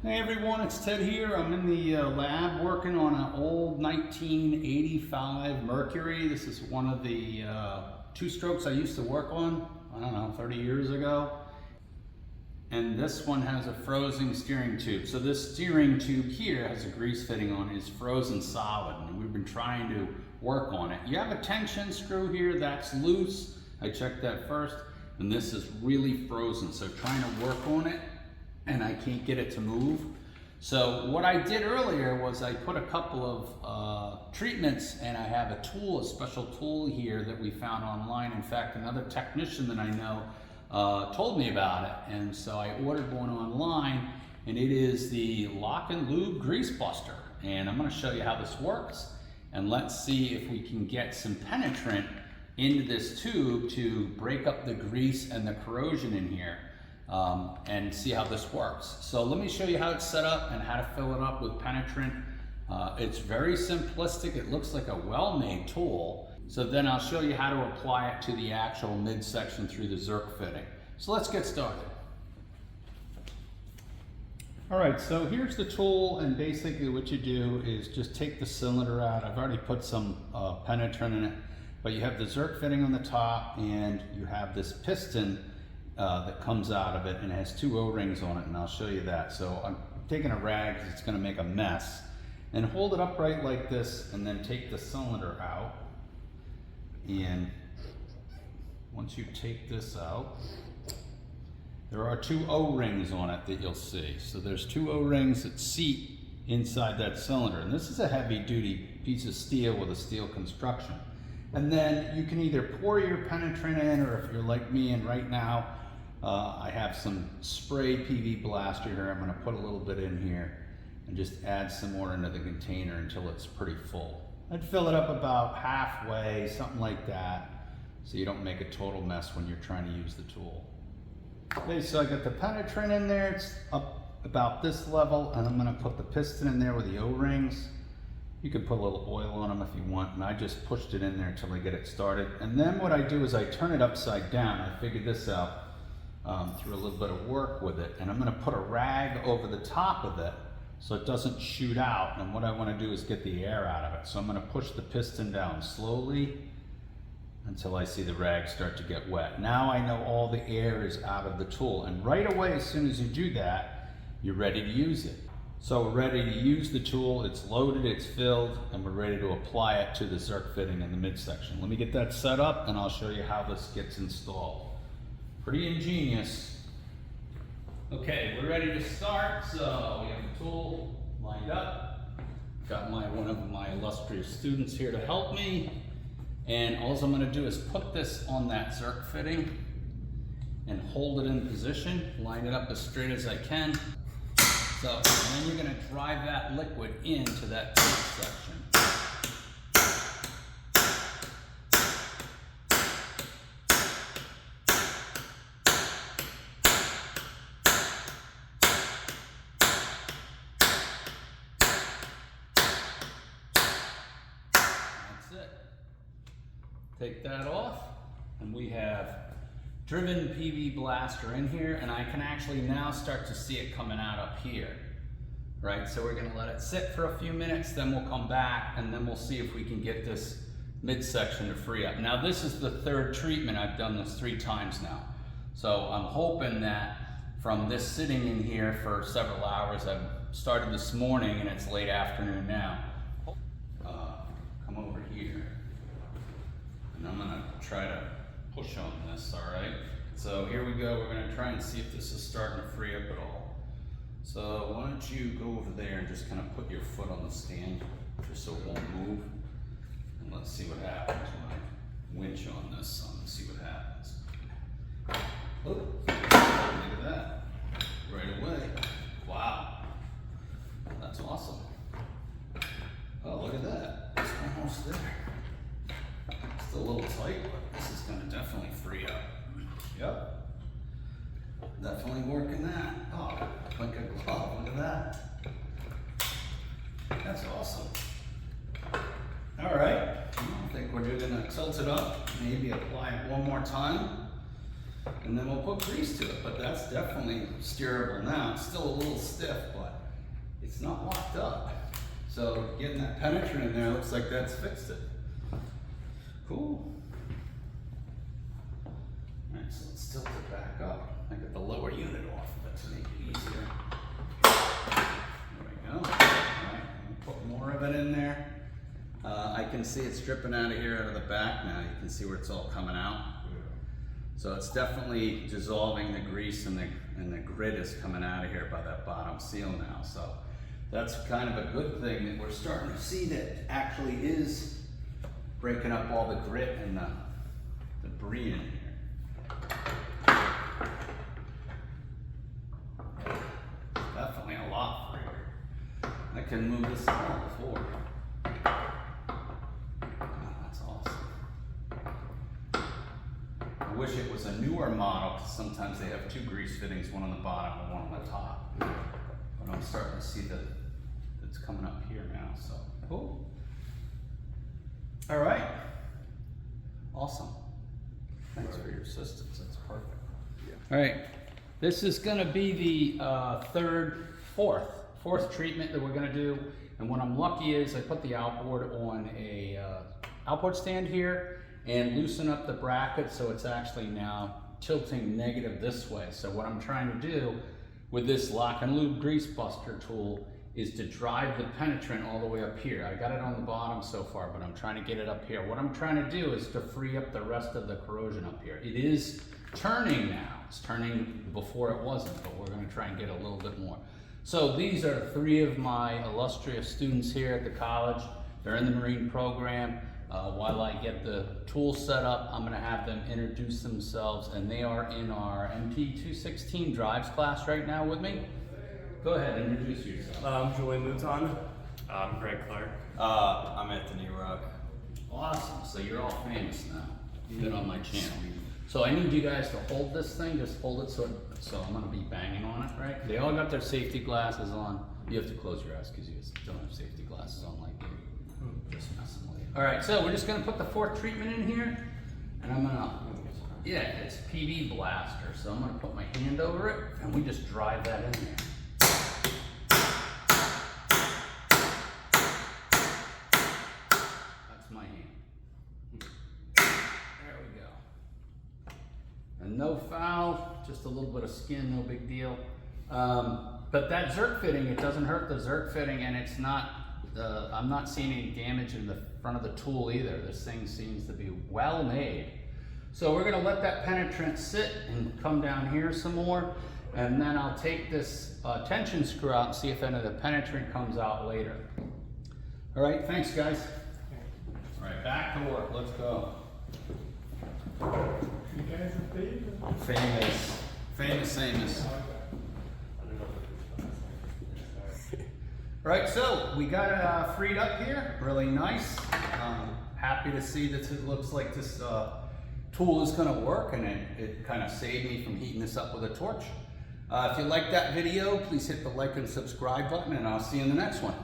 Hey everyone, it's Ted here. I'm in the lab working on an old 1985 Mercury. This is one of the two-strokes I used to work on, I don't know, 30 years ago. And this one has a frozen steering tube. So this steering tube here has a grease fitting on it. It's frozen solid, and we've been trying to work on it. You have a tension screw here that's loose. I checked that first, and this is really frozen. So trying to work on it, and I can't get it to move. So what I did earlier was I put a couple of treatments, and I have a tool, a special tool here that we found online. In fact, another technician that I know told me about it, and so I ordered one online, and it is the Lock and Lube Grease Buster. And I'm going to show you how this works, and let's see if we can get some penetrant into this tube to break up the grease and the corrosion in here. And see how this works. So let me show you how it's set up and how to fill it up with penetrant. It's very simplistic. It looks like a well-made tool. So then I'll show you how to apply it to the actual midsection through the zerk fitting. So let's get started. All right, so here's the tool, and basically what you do is just take the cylinder out. I've already put some penetrant in it, but you have the zerk fitting on the top, and you have this piston that comes out of it, and it has two O-rings on it, and I'll show you that. So I'm taking a rag because it's going to make a mess, and hold it upright like this, and then take the cylinder out. And once you take this out, there are two O-rings on it that you'll see. So there's two O-rings that seat inside that cylinder, and this is a heavy-duty piece of steel with a steel construction. And then you can either pour your penetrant in, or if you're like me, and right now I have some spray PV blaster here. I'm going to put a little bit in here and just add some more into the container until it's pretty full. I'd fill it up about halfway, something like that, so you don't make a total mess when you're trying to use the tool. Okay, so I got the penetrant in there. It's up about this level, and I'm going to put the piston in there with the O-rings. You could put a little oil on them if you want, and I just pushed it in there until I get it started. And then what I do is I turn it upside down. I figured this out through a little bit of work with it, and I'm going to put a rag over the top of it so it doesn't shoot out. And what I want to do is get the air out of it. So I'm going to push the piston down slowly until I see the rag start to get wet. Now I know all the air is out of the tool, and right away, as soon as you do that, you're ready to use it. So we're ready to use the tool. It's loaded, it's filled, and we're ready to apply it to the zerk fitting in the midsection. Let me get that set up, and I'll show you how this gets installed. Pretty ingenious. Okay, we're ready to start. So we have the tool lined up. Got one of my illustrious students here to help me. And all I'm going to do is put this on that zerk fitting and hold it in position. Line it up as straight as I can. So, and then you're going to drive that liquid into that tube section. That's it. Take that off, and we have driven PV blaster in here, and I can actually now start to see it coming out up here, right? So we're gonna let it sit for a few minutes, then we'll come back, and then we'll see if we can get this midsection to free up. Now this is the third treatment. I've done this 3 times now. So I'm hoping that from this sitting in here for several hours, I've started this morning and it's late afternoon now. Come over here, and I'm gonna try to push on this, all right? So here we go. We're gonna try and see if this is starting to free up at all. So why don't you go over there and just kind of put your foot on the stand just so it won't move. And let's see what happens when I winch on this. Let's see what happens. Oh, look at that. Right away. Wow. That's awesome. Oh, look at that. It's almost there. Still a little tight, but this is going to definitely free up. Yep. Definitely working that. Oh, like a glove. Look at that. That's awesome. All right. I think we're going to tilt it up, maybe apply it one more time. and then we'll put grease to it. But that's definitely steerable now. It's still a little stiff, but it's not locked up. So getting that penetrant in there looks like that's fixed it. Cool. All right, so let's tilt it back up. I got the lower unit off of it to make it easier. There we go. All right, put more of it in there. I can see it's dripping out of here, out of the back now. You can see where it's all coming out. So it's definitely dissolving the grease, and the grit is coming out of here by that bottom seal now. So that's kind of a good thing that we're starting to see that actually is breaking up all the grit and the debris in here. Definitely a lot freer. I can move this around before. I wish it was a newer model, because sometimes they have two grease fittings, one on the bottom and one on the top. But I'm starting to see that it's coming up here now, so cool. All right, awesome. Thanks for your assistance, that's perfect. Yeah. All right, this is gonna be the fourth treatment that we're gonna do. And what I'm lucky is I put the outboard on a outboard stand here, and loosen up the bracket so it's actually now tilting negative this way. So what I'm trying to do with this Lock and Lube Grease Buster tool is to drive the penetrant all the way up here. I got it on the bottom so far, but I'm trying to get it up here. What I'm trying to do is to free up the rest of the corrosion up here. It is turning now. It's turning before it wasn't, but we're gonna try and get a little bit more. So these are 3 of my illustrious students here at the college. They're in the Marine program. While I get the tool set up, I'm going to have them introduce themselves, and they are in our MP216 drives class right now with me. Go ahead, introduce yourself. I'm Julian Mouton. I'm Greg Clark. I'm Anthony Rock. Awesome, so you're all famous now. You've been on my channel. So I need you guys to hold this thing, just hold it so I'm going to be banging on it, right? They all got their safety glasses on. You have to close your eyes because you don't have safety glasses on like you. Just messing with you. All right, so we're just gonna put the 4th treatment in here, and I'm gonna, yeah, it's PB Blaster. So I'm gonna put my hand over it, and we just drive that in there. That's my hand. There we go. And no foul, just a little bit of skin, no big deal. But that zerk fitting, it doesn't hurt the zerk fitting, and it's not, I'm not seeing any damage in the front of the tool either. This thing seems to be well made. So we're gonna let that penetrant sit and come down here some more, and then I'll take this tension screw out and see if any of the penetrant comes out later. All right, thanks guys. All right, back to work, let's go. You guys are famous. Famous. All right, so we got it freed up here, really nice. Happy to see that it looks like this tool is gonna work, and it kind of saved me from heating this up with a torch. If you like that video, please hit the like and subscribe button, and I'll see you in the next one.